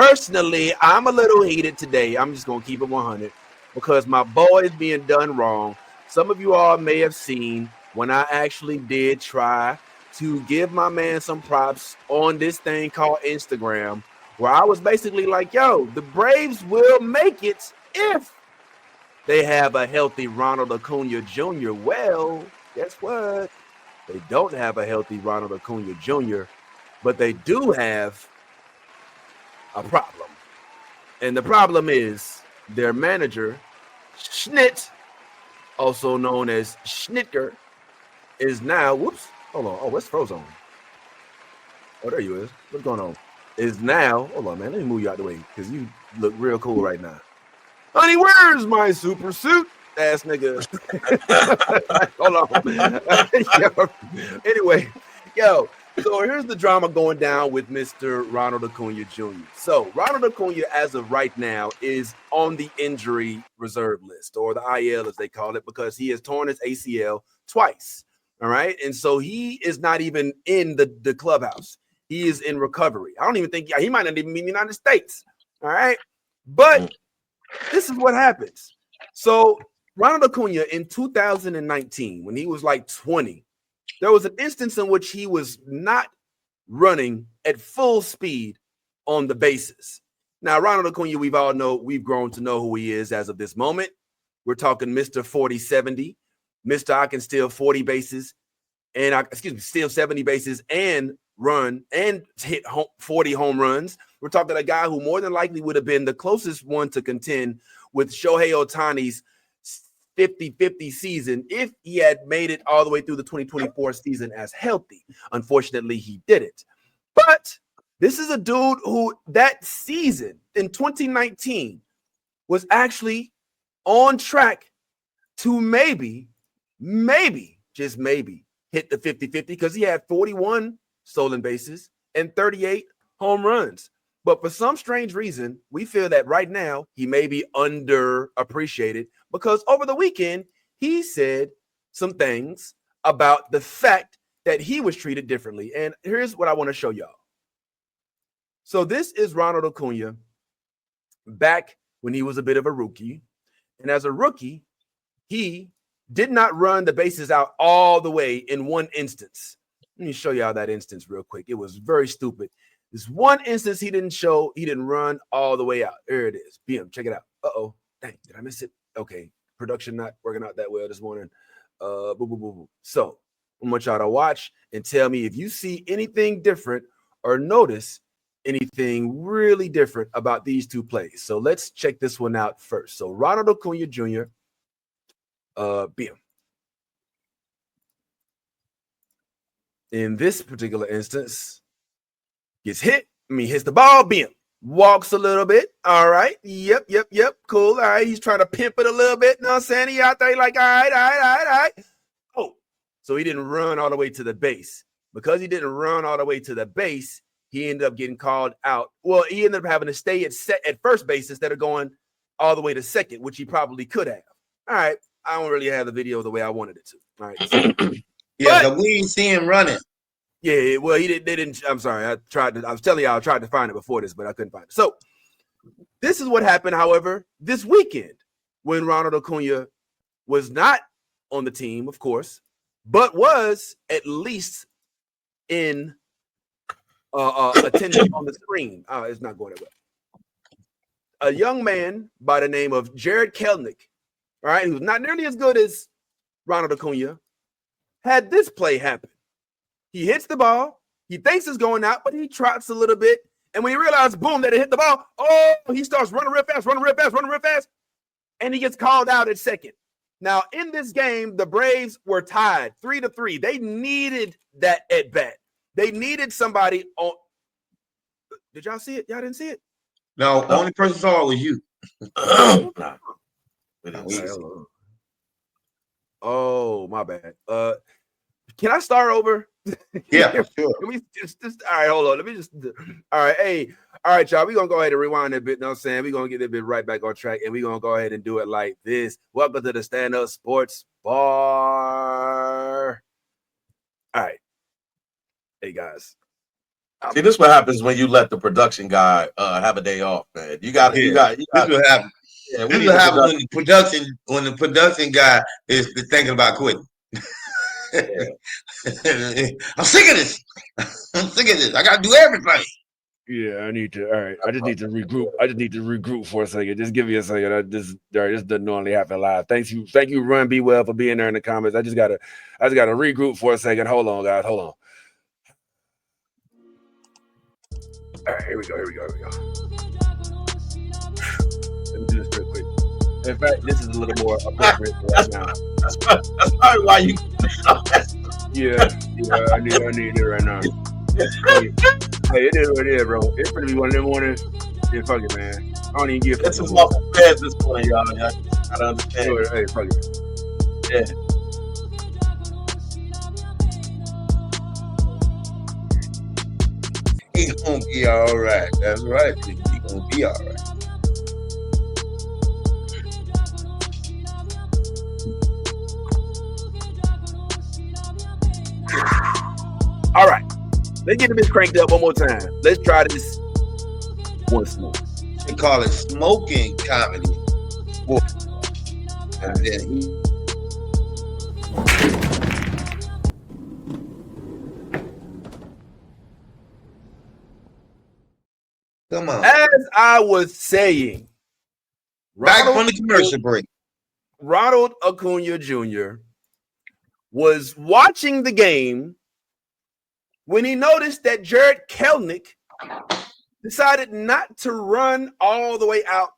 Personally, I'm a little heated today. I'm just going to keep it 100 because my boy is being done wrong. Some of you all may have seen when I actually did try to give my man some props on this thing called Instagram, where I was basically like, yo, the Braves will make it if they have a healthy Ronald Acuña Jr. Well, guess what? They don't have a healthy Ronald Acuña Jr., but they do have a problem. And the problem is their manager, Schnitt, also known as Schnitker, is now, whoops, hold on. Oh, what's Frozone? Oh, there you is. What's going on? Is now, hold on, man. Let me move you out the way because you look real cool right now. Honey, where's my super suit? Ass nigga. Hold on. Anyway, yo, so here's the drama going down with Mr. Ronald Acuña Jr. So Ronald Acuña, as of right now, is on the injury reserve list, or the IL as they call it, because he has torn his ACL twice. All right. And so he is not even in the clubhouse. He is in recovery. I don't even think he might not even be in the United States. All right. But this is what happens. So Ronald Acuña in 2019, when he was like 20, there was an instance in which he was not running at full speed on the bases. Now, Ronald Acuña, we've grown to know who he is as of this moment. We're talking Mr. 40-70, Mr. I can steal 40 bases and steal 70 bases and run and hit 40 home runs. We're talking a guy who more than likely would have been the closest one to contend with Shohei Ohtani's 50-50 season if he had made it all the way through the 2024 season as healthy. Unfortunately, he didn't. But this is a dude who that season in 2019 was actually on track to maybe, just maybe, hit the 50-50 because he had 41 stolen bases and 38 home runs. But for some strange reason, we feel that right now he may be underappreciated because over the weekend, he said some things about the fact that he was treated differently. And here's what I want to show y'all. So this is Ronald Acuña back when he was a bit of a rookie. And as a rookie, he did not run the bases out all the way in one instance. Let me show y'all that instance real quick. It was very stupid. This one instance he didn't run all the way out. There it is. BM, check it out. Uh-oh. Dang, did I miss it? Okay. Production not working out that well this morning. Boo, boo, boo, boo. So I want y'all to watch and tell me if you see anything different or notice anything really different about these two plays. So let's check this one out first. So Ronald Acuña Jr., BM. In this particular instance, gets hit. Hits the ball. BM. Walks a little bit. All right. Yep. Cool. All right. He's trying to pimp it a little bit. You know what I'm saying? He out there like, all right. Oh, so he didn't run all the way to the base. Because he didn't run all the way to the base, he ended up getting called out. Well, he ended up having to stay at first base instead of going all the way to second, which he probably could have. All right. I don't really have the video the way I wanted it to. All right. So, yeah, but we ain't see him running. Yeah, well, they didn't. I'm sorry. I was telling y'all I tried to find it before this, but I couldn't find it. So this is what happened, however, this weekend when Ronald Acuña was not on the team, of course, but was at least in attendance on the screen. It's not going that way. A young man by the name of Jared Kelenic, all right, who's not nearly as good as Ronald Acuña, had this play happen. He hits the ball. He thinks it's going out, but he trots a little bit. And when he realizes, boom, that it hit the ball, he starts running real fast. And he gets called out at second. Now, in this game, the Braves were tied 3-3. They needed that at bat. They needed somebody on. Did y'all see it? Y'all didn't see it? No, only person saw it was you. Oh, my bad. Can I start over? Yeah, for sure. Let me just all right, hold on. Let me just all right. Hey, all right, y'all. We're gonna go ahead and rewind a bit. You know what I'm saying? We're gonna get that bit right back on track, and we're gonna go ahead and do it like this. Welcome to the Stand Up Sports Bar. All right. Hey guys. See, this is what happens when you let the production guy have a day off, man. You got. This is what happens. Yeah, this is what happens when the production guy is thinking about quitting. I'm sick of this. I gotta do everything. Yeah, I need to. All right, I just need to regroup for a second. Just give me a second. This doesn't normally happen live. Thank you, Run Be Well, for being there in the comments. I just gotta regroup for a second. Hold on, guys. Hold on. All right, here we go. Let me do this real quick. In fact, this is a little more appropriate right now. That's probably why you. Yeah, I need it right now. Hey, it is what it is, bro. It's gonna be one of them mornings. Yeah, fuck it, man. I don't even give a fuck. It's a muffled bed this morning, y'all. I gotta understand. Hey, fuck it. Yeah. He's gonna be all right. That's right. He's gonna be all right. All right. Let's get this cranked up one more time. Let's try this once more. They call it smoking comedy. And then come on. As I was saying, Back from the commercial break. Ronald Acuña Jr. was watching the game when he noticed that Jared Kelenic decided not to run all the way out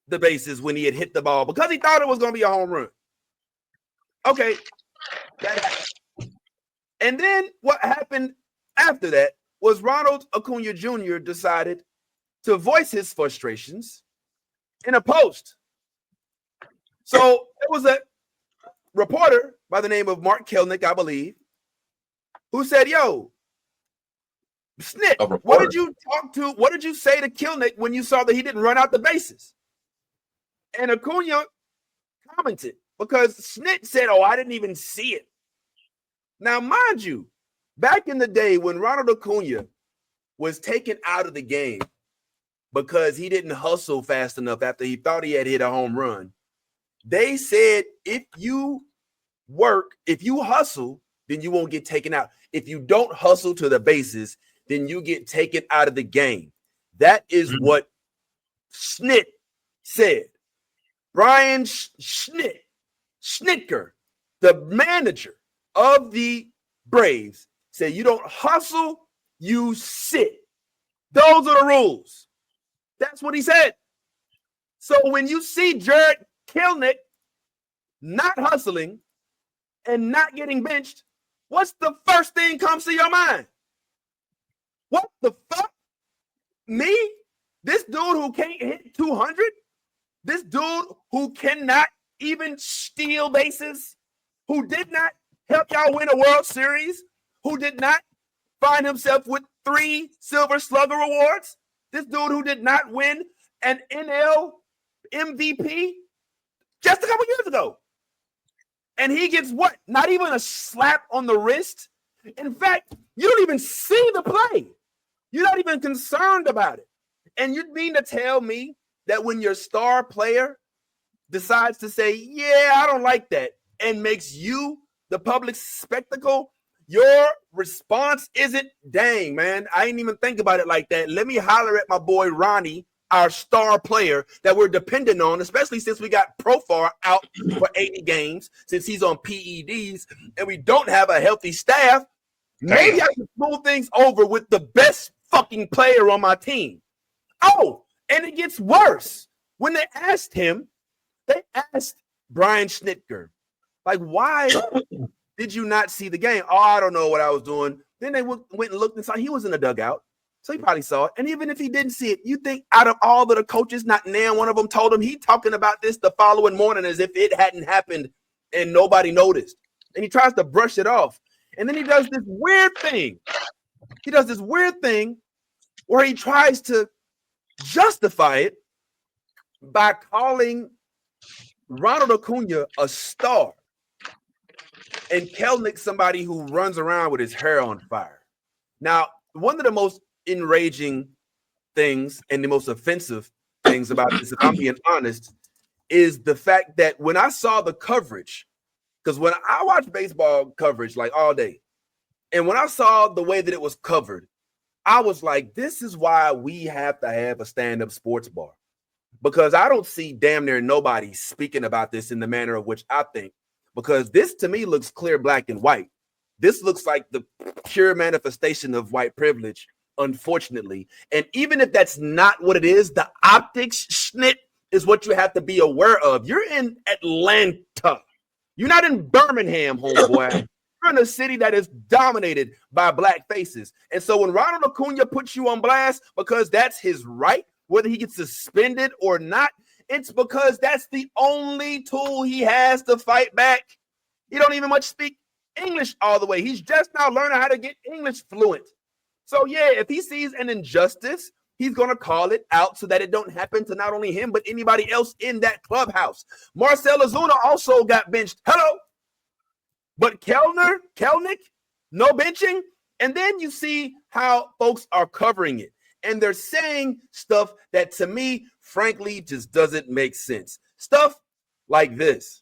the bases when he had hit the ball because he thought it was going to be a home run. Okay. And then what happened after that was Ronald Acuña Jr. decided to voice his frustrations in a post. So there was a reporter by the name of Mark Kelenic, I believe, who said, yo, Snit, what did you say to Kelenic when you saw that he didn't run out the bases? And Acuña commented because Snit said, oh, I didn't even see it. Now, mind you, back in the day when Ronald Acuña was taken out of the game because he didn't hustle fast enough after he thought he had hit a home run, they said if you hustle, then you won't get taken out. If you don't hustle to the bases, then you get taken out of the game. That is what Snit said. Brian Schnitker, the manager of the Braves, said you don't hustle, you sit. Those are the rules. That's what he said. So when you see Jared Kelenic not hustling and not getting benched, what's the first thing comes to your mind? What the fuck? Me? This dude who can't hit 200? This dude who cannot even steal bases? Who did not help y'all win a World Series? Who did not find himself with 3 Silver Slugger awards? This dude who did not win an NL MVP just a couple years ago. And he gets what? Not even a slap on the wrist. In fact, you don't even see the play. You're not even concerned about it. And you mean to tell me that when your star player decides to say, yeah, I don't like that, and makes you the public spectacle, your response isn't, dang, man, I didn't even think about it like that. Let me holler at my boy Ronnie, our star player that we're dependent on, especially since we got Profar out for 80 games, since he's on PEDs, and we don't have a healthy staff. Maybe I can smooth things over with the best fucking player on my team. Oh, and it gets worse. When they asked Brian Schnitker, like, why did you not see the game? Oh, I don't know what I was doing. Then they went and looked and saw he was in the dugout. So he probably saw it. And even if he didn't see it, you think out of all of the coaches, not now one of them told him he talking about this the following morning as if it hadn't happened and nobody noticed. And he tries to brush it off. And then he does this weird thing. He does this weird thing where he tries to justify it by calling Ronald Acuña a star and Kelenic somebody who runs around with his hair on fire. Now, one of the most enraging things and the most offensive things about this, if I'm being honest, is the fact that when I saw the coverage, because when I watch baseball coverage like all day, and when I saw the way that it was covered, I was like, this is why we have to have a stand-up sports bar. Because I don't see damn near nobody speaking about this in the manner of which I think. Because this, to me, looks clear, black, and white. This looks like the pure manifestation of white privilege, unfortunately. And even if that's not what it is, the optics schnit is what you have to be aware of. You're in Atlanta. You're not in Birmingham, homeboy. You're in a city that is dominated by black faces. And so when Ronald Acuña puts you on blast because that's his right, whether he gets suspended or not, it's because that's the only tool he has to fight back. He don't even much speak English all the way. He's just now learning how to get English fluent. So yeah, if he sees an injustice, he's going to call it out so that it don't happen to not only him, but anybody else in that clubhouse. Marcell Ozuna also got benched. Hello. But Kelenic, no benching. And then you see how folks are covering it. And they're saying stuff that to me, frankly, just doesn't make sense. Stuff like this.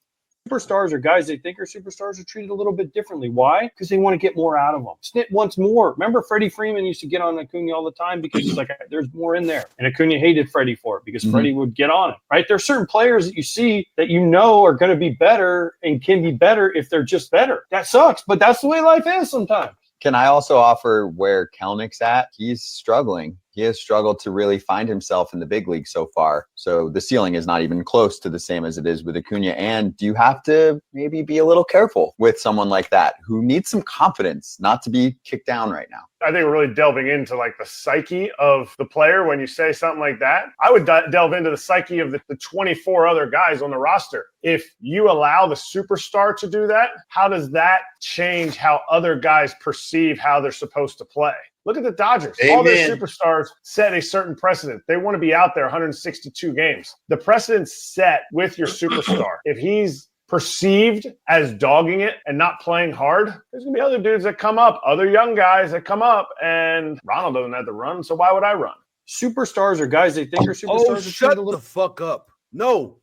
Superstars or guys they think are superstars are treated a little bit differently. Why? Because they want to get more out of them. Snit wants more. Remember Freddie Freeman used to get on Acuña all the time because he's like, there's more in there. And Acuña hated Freddie for it because Freddie would get on him, right? There are certain players that you see that you know are going to be better and can be better if they're just better. That sucks, but that's the way life is sometimes. Can I also offer where Kelenic's at? He's struggling. He has struggled to really find himself in the big league so far. So the ceiling is not even close to the same as it is with Acuña. And you have to maybe be a little careful with someone like that who needs some confidence not to be kicked down right now. I think we're really delving into like the psyche of the player when you say something like that. I would delve into the psyche of the 24 other guys on the roster. If you allow the superstar to do that, how does that change how other guys perceive how they're supposed to play? Look at the Dodgers. Amen. All their superstars set a certain precedent. They want to be out there 162 games. The precedent's set with your superstar. If he's perceived as dogging it and not playing hard, there's going to be other dudes that come up, other young guys that come up, and Ronald doesn't have to run, so why would I run? Superstars or guys they think are superstars are Shut treated a little. the fuck up. No.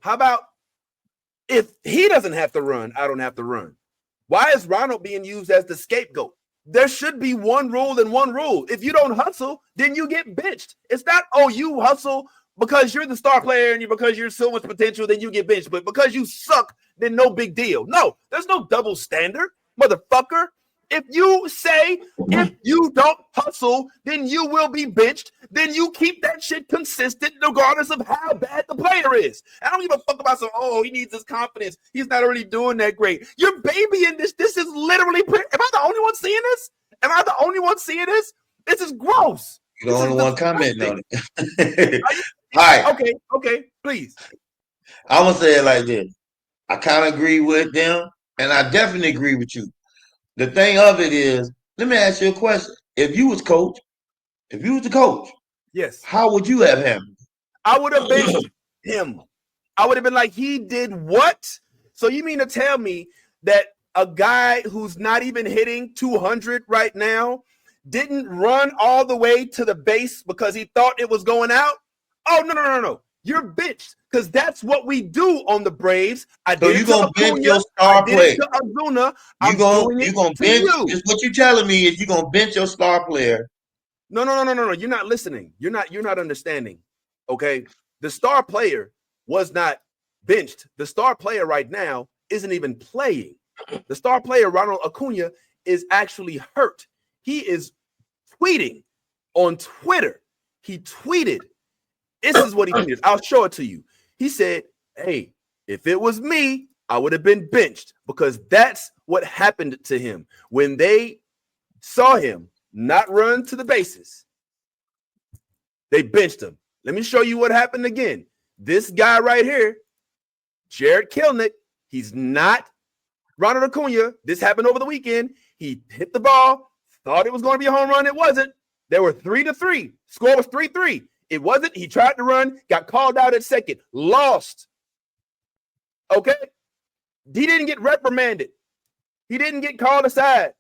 How about if he doesn't have to run, I don't have to run? Why is Ronald being used as the scapegoat? There should be one rule and one rule. If you don't hustle, then you get benched. It's not, oh, you hustle because you're the star player and because you're so much potential, then you get benched. But because you suck, then no big deal. No, there's no double standard, motherfucker. If you say if you don't hustle, then you will be benched, then you keep that shit consistent regardless of how bad the player is. I don't give a fuck about he needs his confidence. He's not already doing that great. You're babying this. This is literally, am I the only one seeing this? Am I the only one seeing this? This is gross. You're the only one commenting on it. All right. Okay, please. I'm going to say it like this. I kind of agree with them, and I definitely agree with you. The thing of it is, let me ask you a question. If you was the coach, yes, how would you have handled it? I would have benched him. I would have been like, he did what? So you mean to tell me that a guy who's not even hitting 200 right now didn't run all the way to the base because he thought it was going out? Oh, no. You're benched because that's what we do on the Braves. So you're going to bench your star player. Azuna. You're going to bench. Just what you're telling me is you're going to bench your star player. No. You're not listening. You're not understanding. Okay. The star player was not benched. The star player right now isn't even playing. The star player, Ronald Acuña, is actually hurt. He is tweeting on Twitter. He tweeted. This is what he did. I'll show it to you. He said, hey, if it was me, I would have been benched because that's what happened to him. When they saw him not run to the bases, they benched him. Let me show you what happened again. This guy right here, Jared Kelenic, he's not Ronald Acuña. This happened over the weekend. He hit the ball, thought it was going to be a home run. It wasn't. There were 3-3. Score was 3-3. It wasn't. He tried to run, got called out at second, lost. Okay? He didn't get reprimanded. He didn't get called aside.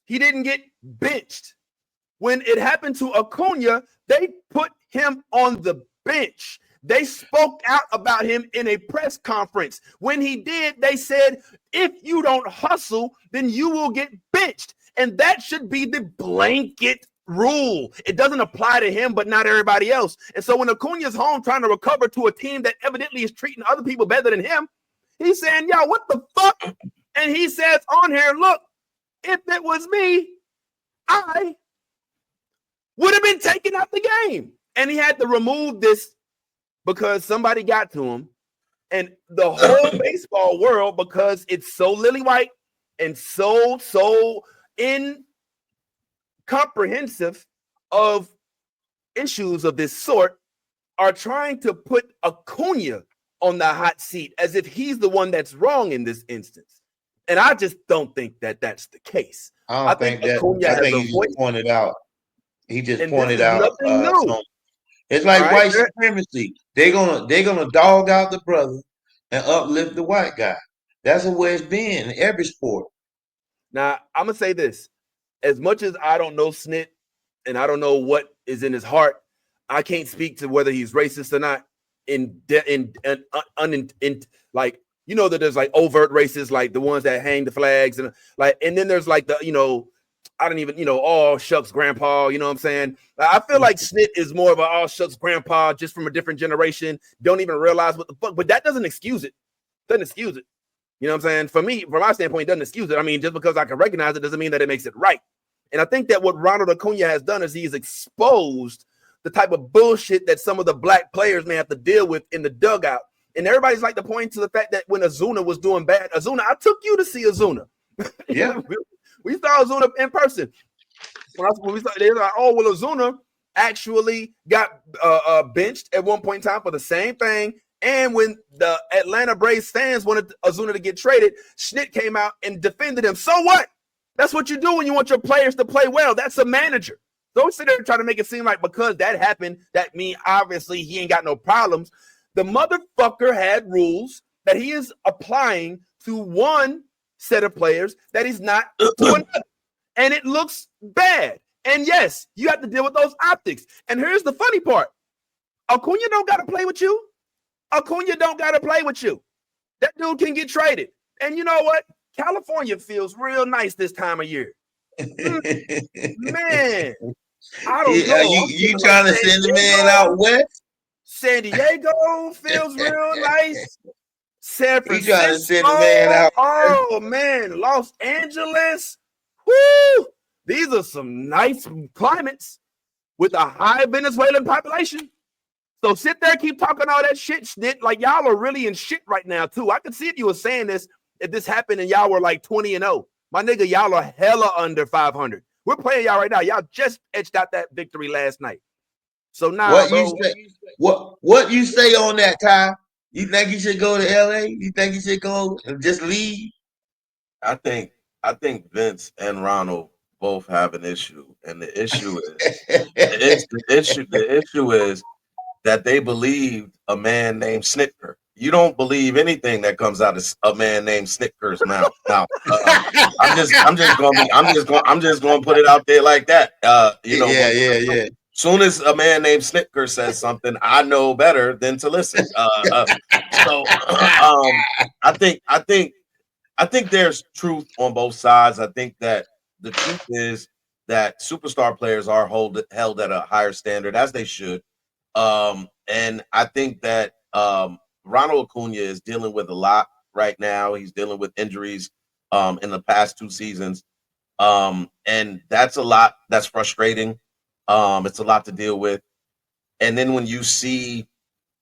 He didn't get benched. When it happened to Acuña, they put him on the bench. They spoke out about him in a press conference. When he did, they said, if you don't hustle, then you will get benched. And that should be the blanket rule. It doesn't apply to him, but not everybody else. And so when Acuña's home trying to recover to a team that evidently is treating other people better than him, he's saying, yo, what the fuck? And he says on here, look, if it was me, I would have been taken out the game. And he had to remove this because somebody got to him. And the whole baseball world, because it's so lily white and so incomprehensive of issues of this sort, are trying to put Acuña on the hot seat as if he's the one that's wrong in this instance. And I just don't think that that's the case. I think Acuña I think has he a voice. just pointed out. He just And pointed this is out. nothing new. It's like Right? white supremacy. They're gonna dog out the brother and uplift the white guy. That's the way it's been in every sport. Now, I'm going to say this. As much as I don't know Snit and I don't know what is in his heart, I can't speak to whether he's racist or not. Like, you know, that there's like overt racists, like the ones that hang the flags, and like, and then there's like the, you know, I don't even, you know, all shucks grandpa, you know what I'm saying? I feel like Snit is more of a all shucks grandpa, just from a different generation, don't even realize what the fuck, but that doesn't excuse it. Doesn't excuse it. You know what I'm saying? For me, from my standpoint, it doesn't excuse it. I mean, just because I can recognize it doesn't mean that it makes it right. And I think that what Ronald Acuña has done is he's exposed the type of bullshit that some of the black players may have to deal with in the dugout. And everybody's like to point to the fact that when Ozuna was doing bad, Ozuna, I took you to see Ozuna. Yeah. We saw Ozuna in person. When we saw, they were like, oh, well, Ozuna actually got benched at one point in time for the same thing. And when the Atlanta Braves fans wanted Ozuna to get traded, Schnitt came out and defended him. So what? That's what you do when you want your players to play well. That's a manager. Don't sit there and try to make it seem like because that happened, that means obviously he ain't got no problems. The motherfucker had rules that he is applying to one set of players that he's not to another. And it looks bad. And yes, you have to deal with those optics. And here's the funny part. Acuña don't got to play with you. Acuña don't got to play with you. That dude can get traded. And you know what? California feels real nice this time of year. Man, I don't know. You trying to send the man out west? San Diego feels real nice. San Francisco. You trying to send the man out? Oh, man. Los Angeles. Woo! These are some nice climates with a high Venezuelan population. So sit there, keep talking all that shit, Snit. Like, y'all are really in shit right now, too. I could see if you were saying this, if this happened and y'all were like 20-0. My nigga, y'all are hella under 500. We're playing y'all right now. Y'all just etched out that victory last night. So now, what you say on that, Ty? You think you should go to LA? You think you should go and just leave? I think Vince and Ronald both have an issue, and the issue is the issue is that they believed a man named Snitker. You don't believe anything that comes out of a man named Snitker's mouth. Now, I'm just going to put it out there like that. Yeah. Soon as a man named Snitker says something, I know better than to listen. I think there's truth on both sides. I think that the truth is that superstar players are held at a higher standard, as they should. And I think that Ronald Acuña is dealing with a lot right now. He's dealing with injuries in the past 2 seasons. And that's a lot. That's frustrating. It's a lot to deal with. And then when you see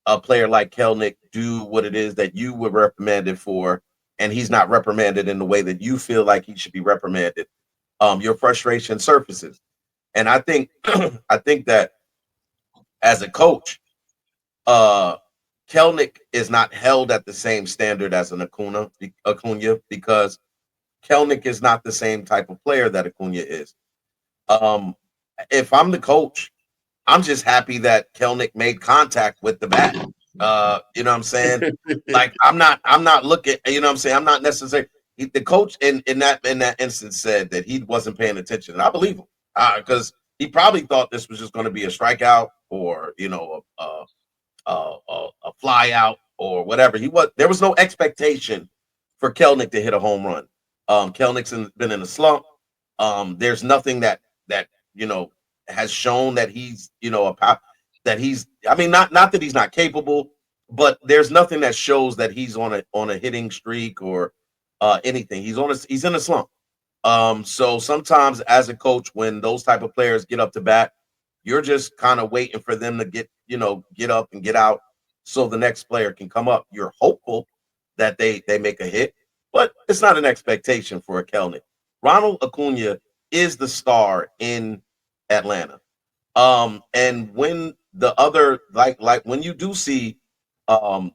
a player like Kelenic do what it is that you were reprimanded for, and he's not reprimanded in the way that you feel like he should be reprimanded, your frustration surfaces. And I think that as a coach, Kelenic is not held at the same standard as an Acuña because Kelenic is not the same type of player that Acuña is. If I'm the coach, I'm just happy that Kelenic made contact with the bat. You know what I'm saying? Like I'm not looking, you know what I'm saying? I'm not necessarily the coach in that instance said that he wasn't paying attention. And I believe him. Because He probably thought this was just going to be a strikeout or a fly out or whatever. There was no expectation for Kelenic to hit a home run. Kelenic's been in a slump. There's nothing that has shown that he's I mean not that he's not capable, but there's nothing that shows that he's on a hitting streak or anything. He's in a slump. So sometimes as a coach, when those type of players get up to bat, you're just kind of waiting for them to get up and get out so the next player can come up. You're hopeful that they make a hit, but it's not an expectation for a Kelenic. Ronald Acuña is the star in Atlanta. And when the other like when you do see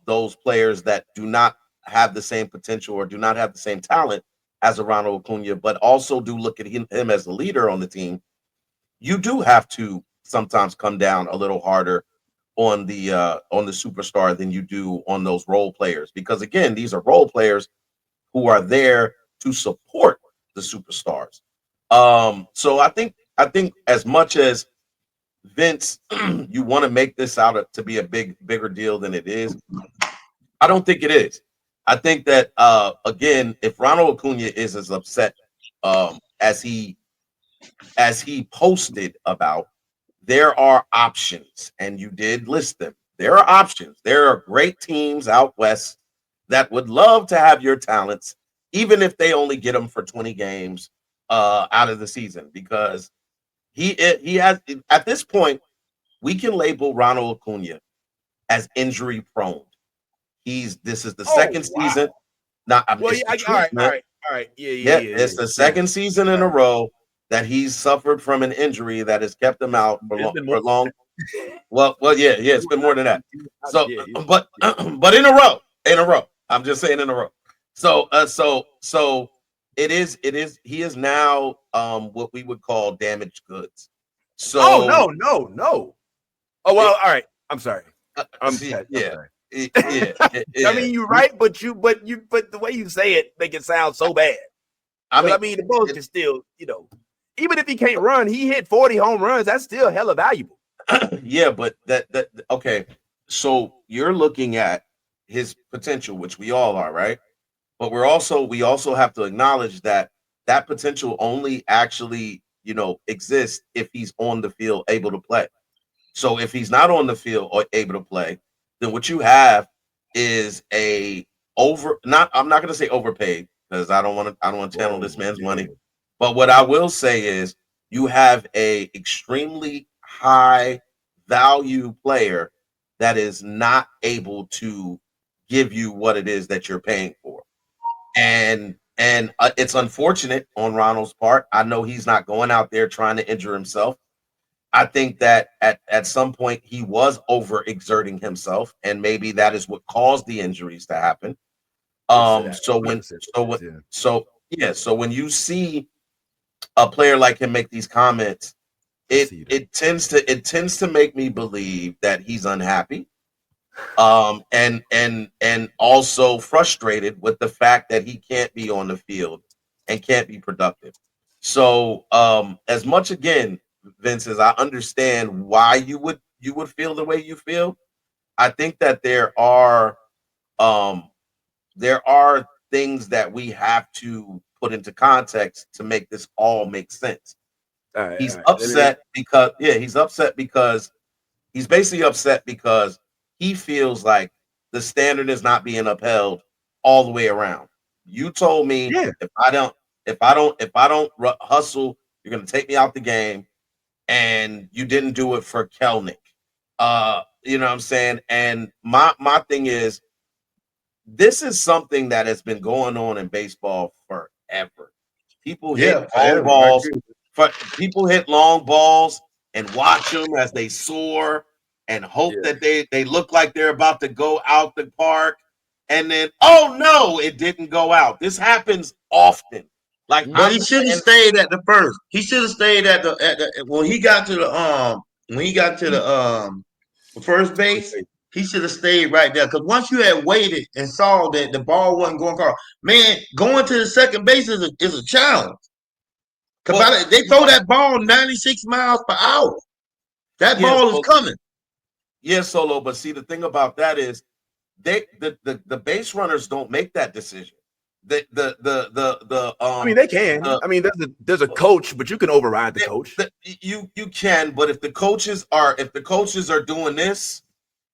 those players that do not have the same potential or do not have the same talent as a Ronald Acuña, but also do look at him as the leader on the team, you do have to sometimes come down a little harder on the superstar than you do on those role players, because again, these are role players who are there to support the superstars. So I think as much as Vince, you want to make this out to be a bigger deal than it is, I don't think it is. I think that again, if Ronald Acuña is as upset as he posted about, there are options, and you did list them. There are options. There are great teams out west that would love to have your talents, even if they only get them for 20 games out of the season, because he has, at this point, we can label Ronald Acuña as injury prone. This is the second season. Now, all right. Yeah. It's the second season in a row that he's suffered from an injury that has kept him out for long. Well, yeah, it's been more than that. So, but in a row. I'm just saying in a row. So it is. He is now what we would call damaged goods. So, no. Oh well, all right. I'm sorry. I'm sorry. Yeah. I mean, you're right, but the way you say it make it sound so bad. I mean, the Bulls can still, even if he can't run, he hit 40 home runs. That's still hella valuable. Yeah, but that okay. So you're looking at his potential, which we all are, right? But we also have to acknowledge that potential only actually, exists if he's on the field able to play. So if he's not on the field or able to play, then what you have is I'm not going to say overpaid, because I don't want to channel this man's money. But what I will say is you have a extremely high value player that is not able to give you what it is that you're paying for. And it's unfortunate on Ronald's part. I know he's not going out there trying to injure himself. I think that at some point he was overexerting himself, and maybe that is what caused the injuries to happen. So when you see a player like him make these comments, it tends to make me believe that he's unhappy, and also frustrated with the fact that he can't be on the field and can't be productive. So as much, again, Vince, as I understand why you would feel the way you feel, I think that there are things that we have to put into context to make this all make sense. He's upset because he's basically upset because he feels like the standard is not being upheld all the way around. You told me if I don't hustle, you're going to take me out the game, and you didn't do it for Kelenic. You know what I'm saying? And my thing is, this is something that has been going on in baseball forever. People hit long balls. People hit long balls and watch them as they soar and hope that they look like they're about to go out the park, and then, oh no, it didn't go out. This happens often. But he should have stayed at the first. He should have stayed at the when he got to the first base. He should have stayed right there, because once you had waited and saw that the ball wasn't going across, man, going to the second base is a challenge. They throw that ball 96 miles per hour. That ball is coming. Yeah, Solo. But see, the thing about that is the base runners don't make that decision. I mean, they can. I mean, there's a coach, but you can override the coach. You can, but if the coaches are doing this,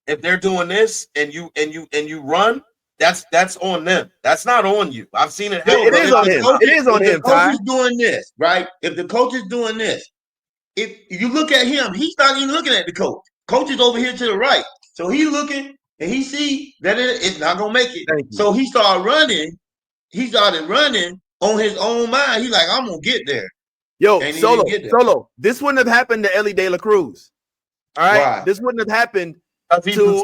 if they're doing this and you run, that's on them. That's not on you. I've seen it happen. It is on him. It is on him. If the coach is doing this, right? If the coach is doing this, if you look at him, he's not even looking at the coach. Coach is over here to the right, so he's looking and he see that it's not gonna make it. So he started running. He started running on his own mind. He's like, I'm gonna get there. Yo, Solo. This wouldn't have happened to Ellie De La Cruz. All right, Why? This wouldn't have happened to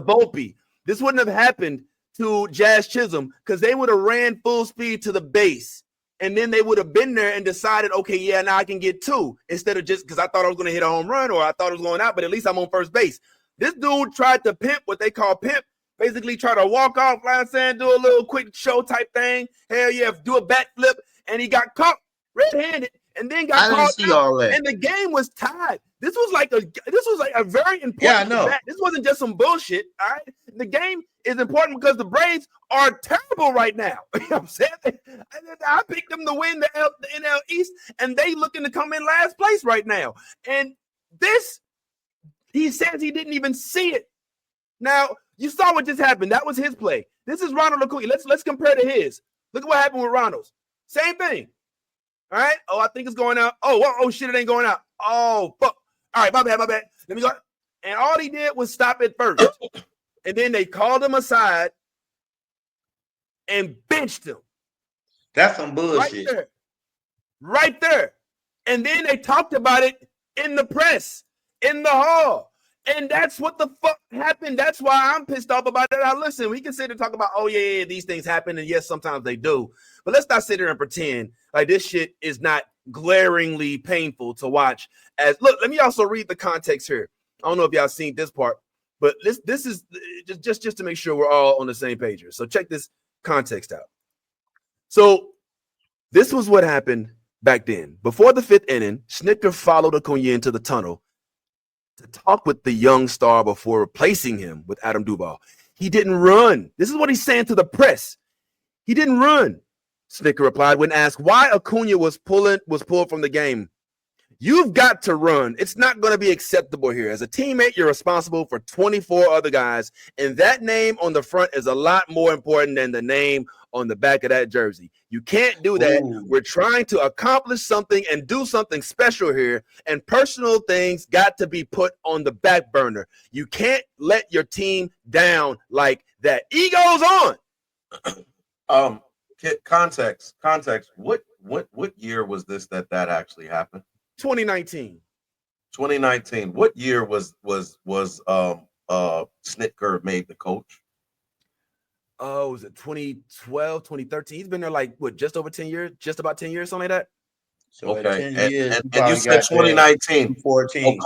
Volpe. This wouldn't have happened to Jazz Chisholm because they would have ran full speed to the base, and then they would have been there and decided, okay, yeah, now I can get two instead of just because I thought I was going to hit a home run or I thought it was going out, but at least I'm on first base. This dude tried to pimp, what they call pimp, basically try to walk off, line sand, do a little quick show type thing. Hell yeah, do a backflip, and he got caught red-handed, and then got caught. I didn't see all that. And the game was tied. This was like a very important. Yeah, I know. This wasn't just some bullshit. All right, the game is important because the Braves are terrible right now. You know what I'm saying? I picked them to win the NL East, and they looking to come in last place right now. And this, he says he didn't even see it. Now you saw what just happened. That was his play. This is Ronald Acuña. Let's compare to his. Look at what happened with Ronald's. Same thing. All right. Oh, I think it's going out. Oh shit, it ain't going out. Oh, fuck. All right, my bad. Let me go. And all he did was stop it first. And then they called him aside and benched him. That's some bullshit. Right there. And then they talked about it in the press, in the hall. And that's what the fuck happened. That's why I'm pissed off about it. Now, listen, we can sit and talk about, oh, yeah, these things happen. And yes, sometimes they do. But let's not sit here and pretend like this shit is not glaringly painful to watch. Look, let me also read the context here. I don't know if y'all seen this part, but this is just to make sure we're all on the same page here. So check this context out. So this was what happened back then. Before the fifth inning, Snitker followed Acuña into the tunnel to talk with the young star before replacing him with Adam Duvall. He didn't run. This is what he's saying to the press. He didn't run, Snitker replied when asked why Acuña was pulled from the game. You've got to run. It's not going to be acceptable here. As a teammate, you're responsible for 24 other guys, and that name on the front is a lot more important than the name on the back of that jersey. You can't do that. Ooh. We're trying to accomplish something and do something special here, and personal things got to be put on the back burner. You can't let your team down like that. Egos on. Context. What year was this that actually happened? 2019. What year was Snitker made the coach? Oh, was it 2012, 2013? He's been there like what, just over 10 years, just about 10 years, something like that. So okay, 10 years, and you said 2019, 14.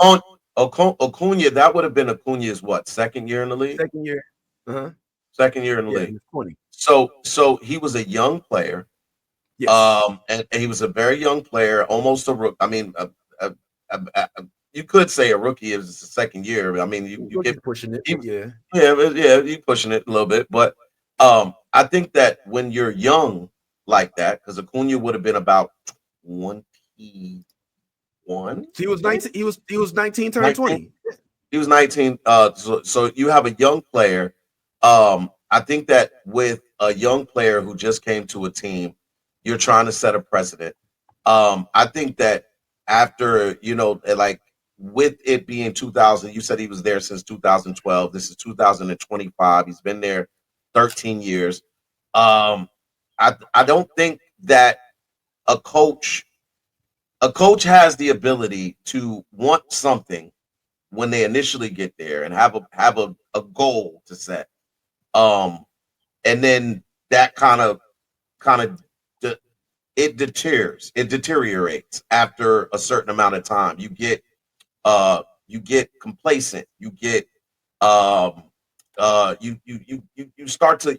Acuña, that would have been Acuña's what, second year in the league? Second year. Second year in the league. 20. So he was a young player. Yes. And he was a very young player, almost a rookie. I mean, you could say a rookie is the second year. I mean, you get pushing it. Yeah, you're pushing it a little bit. But I think that when you're young like that, because Acuña would have been about 21. He was 19. He was 19, turning 20. He was 19. So you have a young player. I think that with a young player who just came to a team, you're trying to set a precedent. I think that after, like with it being 2000, you said he was there since 2012. This is 2025. He's been there 13 years. I don't think that a coach has the ability to want something when they initially get there and have a goal to set. And then that kind of it deteriorates after a certain amount of time. You get complacent. You get you start to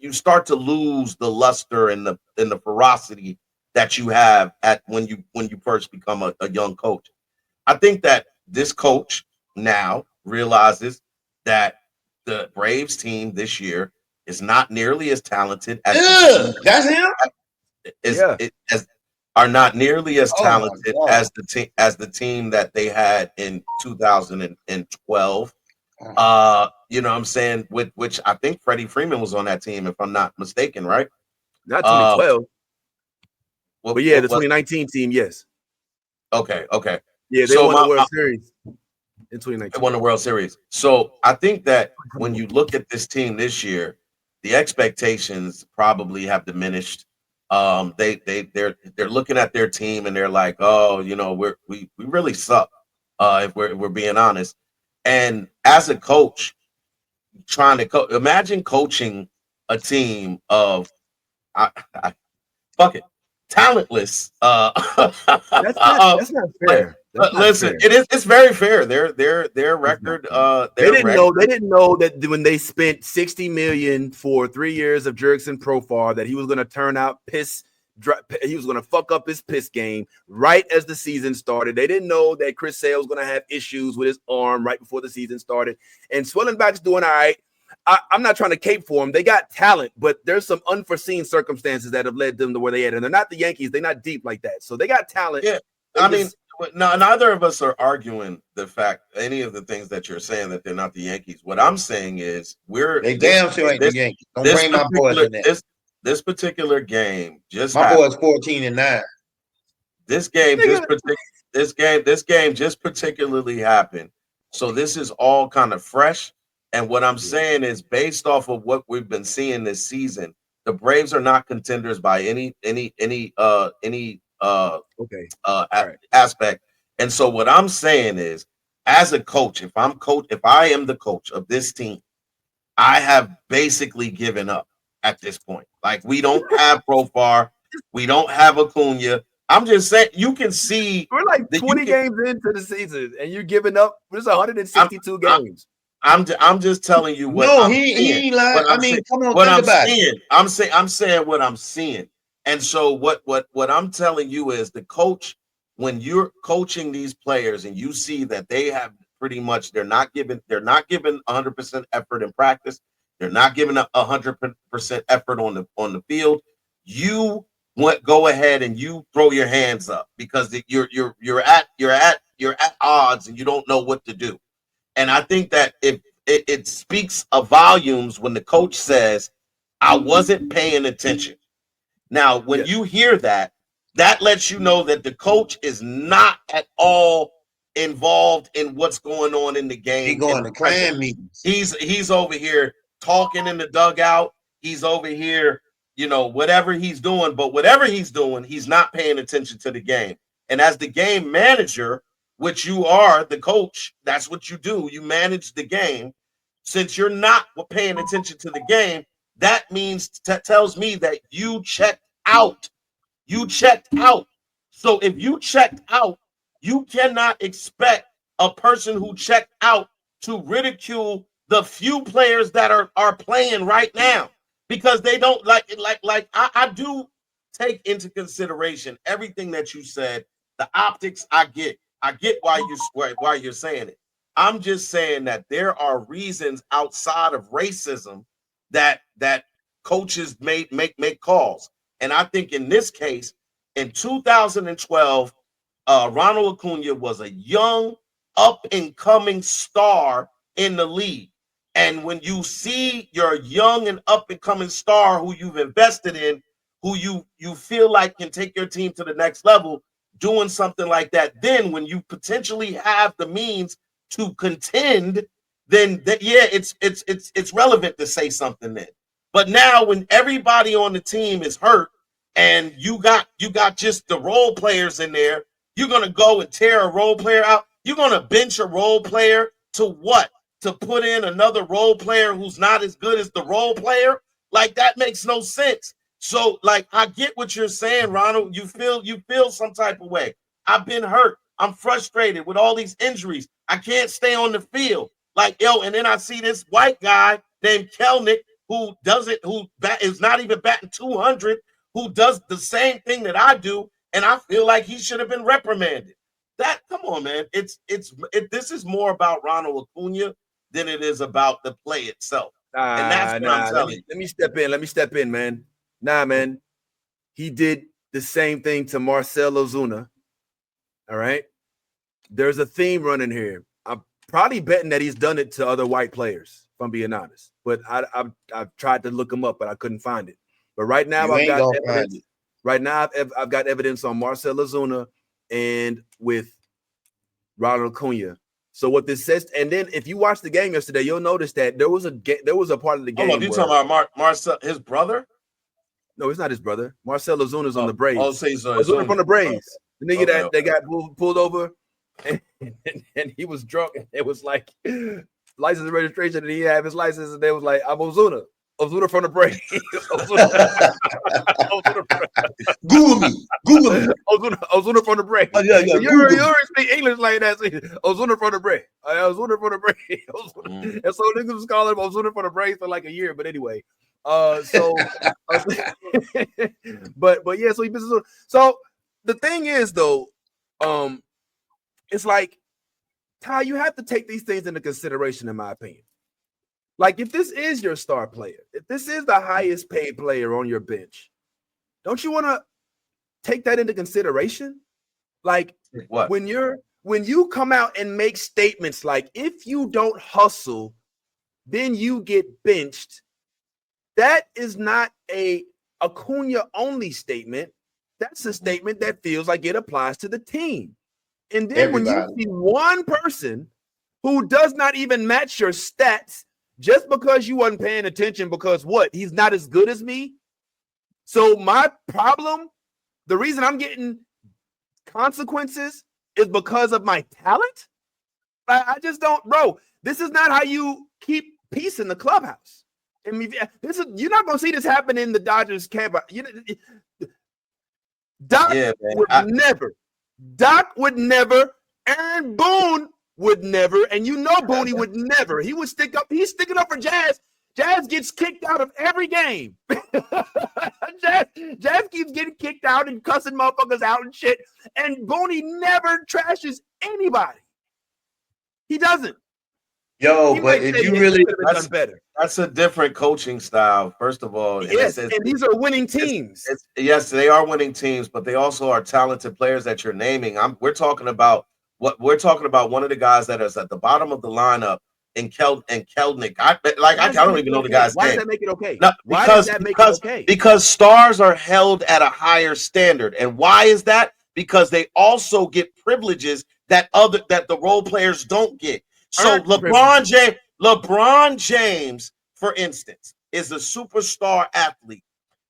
lose the luster and the ferocity that you have at when you first become a young coach. I think that this coach now realizes that the Braves team this year is not nearly as talented as Ugh, that's him. as are not nearly as Oh my talented God. as the team that they had in 2012. You know what I'm saying? Which I think Freddie Freeman was on that team, if I'm not mistaken, right? Not Uh, 2012, but yeah, what the was 2019 team, yes. okay? Yeah, they So won the World Series in 2019. they won the World Series. So I think that when you look at this team this year, the expectations probably have diminished. They're looking at their team and they're like, oh, you know, we really suck. If we're being honest. And as a coach, trying to imagine coaching a team of fuck it, talentless. That's not Like, fair. That's not listen, fair. it's very fair. Their That's not record, fair. They didn't know that when they spent $60 million for 3 years of Jurickson Profar that he was going to turn out piss. He was going to fuck up his piss game right as the season started. They didn't know that Chris Sale was going to have issues with his arm right before the season started. And Swellenbach's doing all right. I'm not trying to cape for them. They got talent, but there's some unforeseen circumstances that have led them to where they at. And they're not the Yankees. They're not deep like that. So they got talent. Yeah, I mean, no, neither of us are arguing the fact any of the things that you're saying that they're not the Yankees. What I'm saying is They damn sure ain't the Yankees. Don't bring my boys in there. This particular game just my happened. boy's 14-9. This game just particularly happened. So this is all kind of fresh. And what I'm saying is based off of what we've been seeing this season, the Braves are not contenders by any aspect. And so what I'm saying is, as a coach, if I am the coach of this team, I have basically given up at this point. Like, we don't have Profar, we don't have Acuña. I'm just saying, you can see we're like 20 games into the season, and you're giving up. There's 162 games. I'm just telling you what. No, I'm he seeing. ain't lying. I mean, come on, what think I'm about seeing. it. I'm saying what I'm seeing. And so what I'm telling you is, the coach, when you're coaching these players and you see that they have pretty much they're not giving 100% effort in practice, they're not giving 100% effort on the field, you go ahead and you throw your hands up because you're at odds and you don't know what to do. And I think that it speaks of volumes when the coach says, I wasn't paying attention. Now, when you hear that, that lets you know that the coach is not at all involved in what's going on in the game. He going to clan meetings. He's over here talking in the dugout. He's over here, whatever he's doing. But whatever he's doing, he's not paying attention to the game. And as the game manager, which you are the coach, that's what you do. You manage the game. Since you're not paying attention to the game, that means tells me that you checked out. You checked out. So if you checked out, you cannot expect a person who checked out to ridicule the few players that are playing right now, because they don't I do take into consideration everything that you said. The optics, I get why you're saying it. I'm just saying that there are reasons outside of racism that coaches make calls. And I think in this case, in 2012, Ronald Acuña was a young, up-and-coming star in the league. And when you see your young and up-and-coming star who you've invested in, who you feel like can take your team to the next level, doing something like that, then when you potentially have the means to contend, then it's relevant to say something then. But now when everybody on the team is hurt and you got just the role players in there, you're gonna go and tear a role player out. You're gonna bench a role player to what? To put in another role player who's not as good as the role player? Like, that makes no sense. So, like, I get what you're saying, Ronald. You feel some type of way. I've been hurt. I'm frustrated with all these injuries. I can't stay on the field. Like, and then I see this white guy named Kelenic who is not even batting 200, who does the same thing that I do, and I feel like he should have been reprimanded. Come on, man. This is more about Ronald Acuña than it is about the play itself. And that's what I'm telling you. Let me step in. Let me step in, man. Nah, man. He did the same thing to Marcell Ozuna. All right. There's a theme running here. I'm probably betting that he's done it to other white players, if I'm being honest. But I've tried to look him up, but I couldn't find it. But right now, I've got evidence. Right now, I've got evidence on Marcell Ozuna and with Ronald Acuña. So what this says, and then if you watch the game yesterday, you'll notice that there was a part of the game. Hold on, you talking about Marcell, his brother? No, it's not his brother. Marcell Ozuna's on the Braves. Ozuna from the Braves. The nigga that they got pulled over, and he was drunk. And it was like license and registration, and he had his license, and they was like, "I'm Ozuna from the Braves." Google me. Ozuna from the Braves. Oh, yeah, you already speak English like that. So Ozuna from the Braves. Ozuna from the Braves. And so niggas was calling him Ozuna from the Braves for like a year. But anyway, but yeah, so he misses. So the thing is though, it's like, Ty, you have to take these things into consideration, in my opinion. Like, if this is your star player, if this is the highest paid player on your bench, don't you want to take that into consideration? Like, what? when you come out and make statements like, if you don't hustle, then you get benched. That is not a Acuña only statement. That's a statement that feels like it applies to the team. And then when you see one person who does not even match your stats just because you wasn't paying attention, because what? He's not as good as me. So my problem, the reason I'm getting consequences is because of my talent. I just don't, bro. This is not how you keep peace in the clubhouse. I mean, you're not gonna see this happen in the Dodgers camp. Doc would never, Aaron Boone would never, and you know Booney would never. He would stick up. He's sticking up for Jazz. Jazz gets kicked out of every game. Jazz keeps getting kicked out and cussing motherfuckers out and shit. And Booney never trashes anybody. He doesn't. Yo, but if you really done better. That's a different coaching style, first of all. Yes, and these are winning teams. Yes, they are winning teams, but they also are talented players that you're naming. We're talking about one of the guys that is at the bottom of the lineup in Kelenic. I don't even know the guy's name. Why does that make it okay? No, because stars are held at a higher standard. And why is that? Because they also get privileges that the role players don't get. So LeBron James, for instance, is a superstar athlete.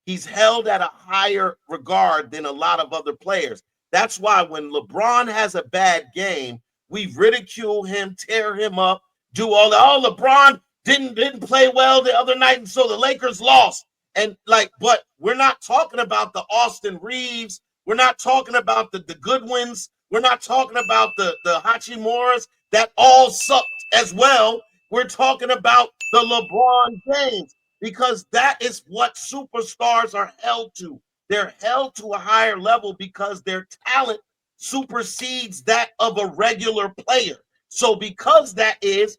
He's held at a higher regard than a lot of other players. That's why when LeBron has a bad game, we ridicule him, tear him up, do all that. Oh, LeBron didn't play well the other night, and so the Lakers lost. And but we're not talking about the Austin Reeves. We're not talking about the Goodwins. We're not talking about the Hachimuras that all sucked as well. We're talking about the LeBron James, because that is what superstars are held to. They're held to a higher level because their talent supersedes that of a regular player. So because that is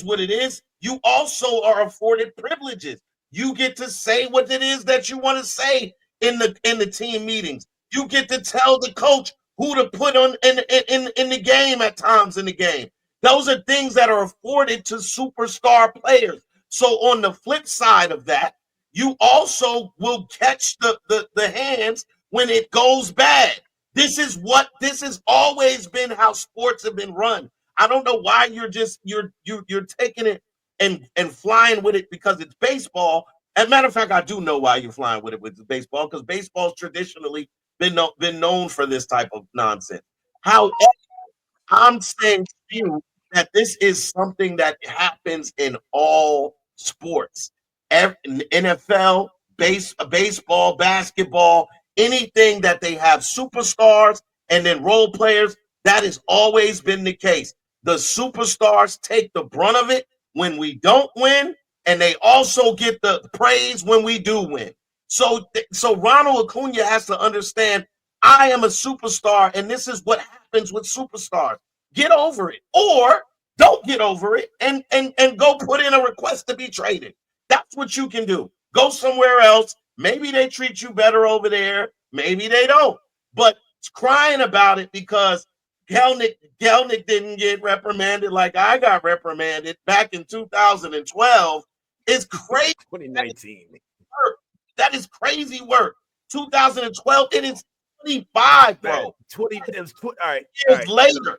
what it is, you also are afforded privileges. You get to say what it is that you want to say in the team meetings. You get to tell the coach who to put on in the game at times in the game. Those are things that are afforded to superstar players. So on the flip side of that, you also will catch the hands when it goes bad. This has always been how sports have been run. I don't know why you're taking it and flying with it because it's baseball. As a matter of fact, I do know why you're flying with it with baseball, because baseball's traditionally been known for this type of nonsense. However, I'm saying to you that this is something that happens in all sports. NFL, baseball, basketball, anything that they have superstars and then role players, that has always been the case. The superstars take the brunt of it when we don't win, and they also get the praise when we do win. So Ronald Acuña has to understand, I am a superstar, and this is what happens with superstars. Get over it, or don't get over it, and go put in a request to be traded. That's what you can do. Go somewhere else. Maybe they treat you better over there. Maybe they don't. But crying about it because Kelenic didn't get reprimanded like I got reprimanded back in 2012 is crazy. 2019. That is crazy work. 2012, it is 25, bro. 20. It was all right. Years later.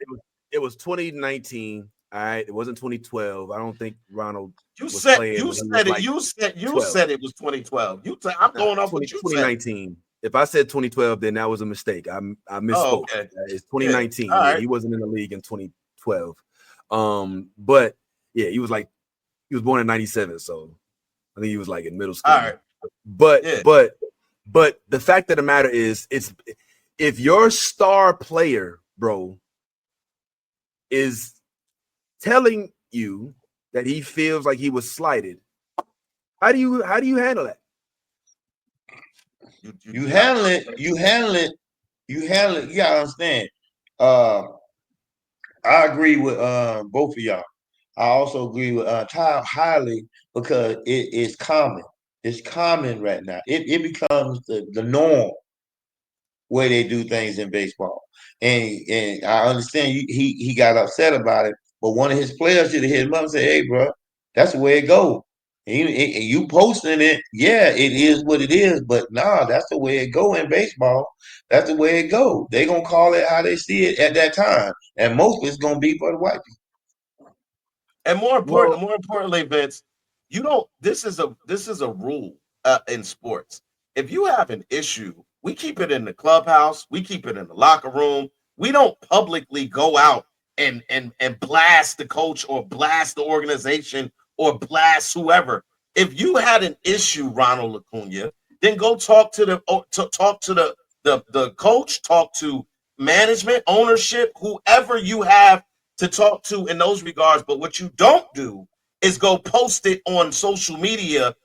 It was 2019. All right. It wasn't 2012. I don't think Ronald. You was said playing you when he said was it. like You said 12. it was 2012. I'm going off what you said. 2019. If I said 2012, then that was a mistake. I misspoke. Oh, okay. It's 2019. Yeah. All right. He wasn't in the league in 2012. But yeah, he was born in 97, so I think he was like in middle school. All right. But Yeah. but the fact of the matter is, it's if your star player, bro, is telling you that he feels like he was slighted, how do you handle that? You handle it. You gotta understand. I agree with both of y'all. I also agree with Ty highly because it's common. It's common right now. It becomes the norm way they do things in baseball. And I understand he got upset about it, but one of his players should have hit him up and say, "Hey, bro, that's the way it goes." And you posting it, yeah, it is what it is, but nah, that's the way it go in baseball. That's the way it go. They gonna call it how they see it at that time, and most of it's gonna be for the white people. And more importantly, Vince, you don't. This is a rule in sports. If you have an issue, we keep it in the clubhouse. We keep it in the locker room. We don't publicly go out and blast the coach or blast the organization or blast whoever. If you had an issue, Ronald Acuña, then go talk to the coach, talk to management, ownership, whoever you have to talk to in those regards. But what you don't do is go post it on social media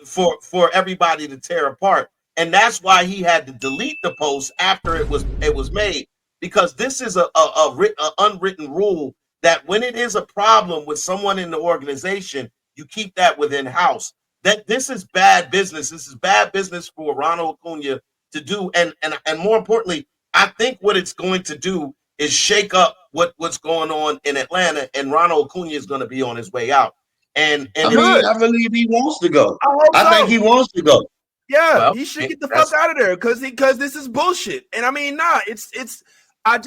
for everybody to tear apart. And that's why he had to delete the post after it was made, because this is a unwritten rule that when it is a problem with someone in the organization, you keep that within house. That this is bad business. This is bad business for Ronald Acuña to do. And more importantly, I think what it's going to do is shake up what's going on in Atlanta, and Ronald Acuña is going to be on his way out. And I believe he wants to go. I think he wants to go. Yeah, well, he should get the fuck out of there because this is bullshit. And I mean, it's I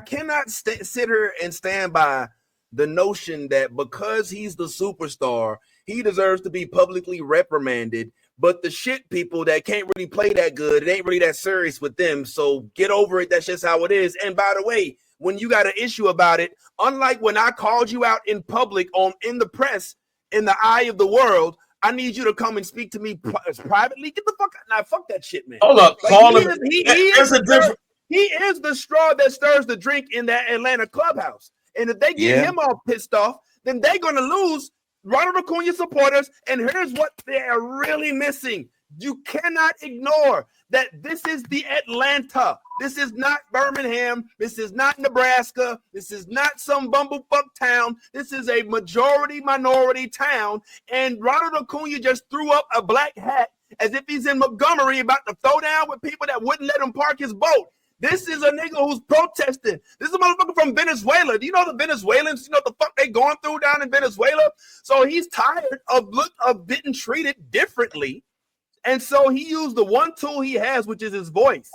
cannot sit here and stand by the notion that because he's the superstar, he deserves to be publicly reprimanded. But the shit people that can't really play that good, it ain't really that serious with them. So get over it. That's just how it is. And by the way, when you got an issue about it, unlike when I called you out in public in the press, in the eye of the world, I need you to come and speak to me privately. Get the fuck out. Nah, fuck that shit, man. Hold up. Call him. He is the straw that stirs the drink in that Atlanta clubhouse. And if they get him all pissed off, then they're going to lose Ronald Acuña supporters. And here's what they are really missing. You cannot ignore that this is the Atlanta. This is not Birmingham. This is not Nebraska. This is not some bumblefuck town. This is a minority town. And Ronald Acuña just threw up a black hat as if he's in Montgomery about to throw down with people that wouldn't let him park his boat. This is a nigga who's protesting. This is a motherfucker from Venezuela. Do you know the Venezuelans? You know what the fuck they going through down in Venezuela? So he's tired of getting treated differently. And so he used the one tool he has, which is his voice.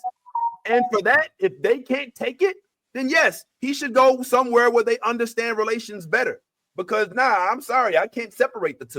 And for that, if they can't take it, then yes, he should go somewhere where they understand relations better. Because I'm sorry, I can't separate the two.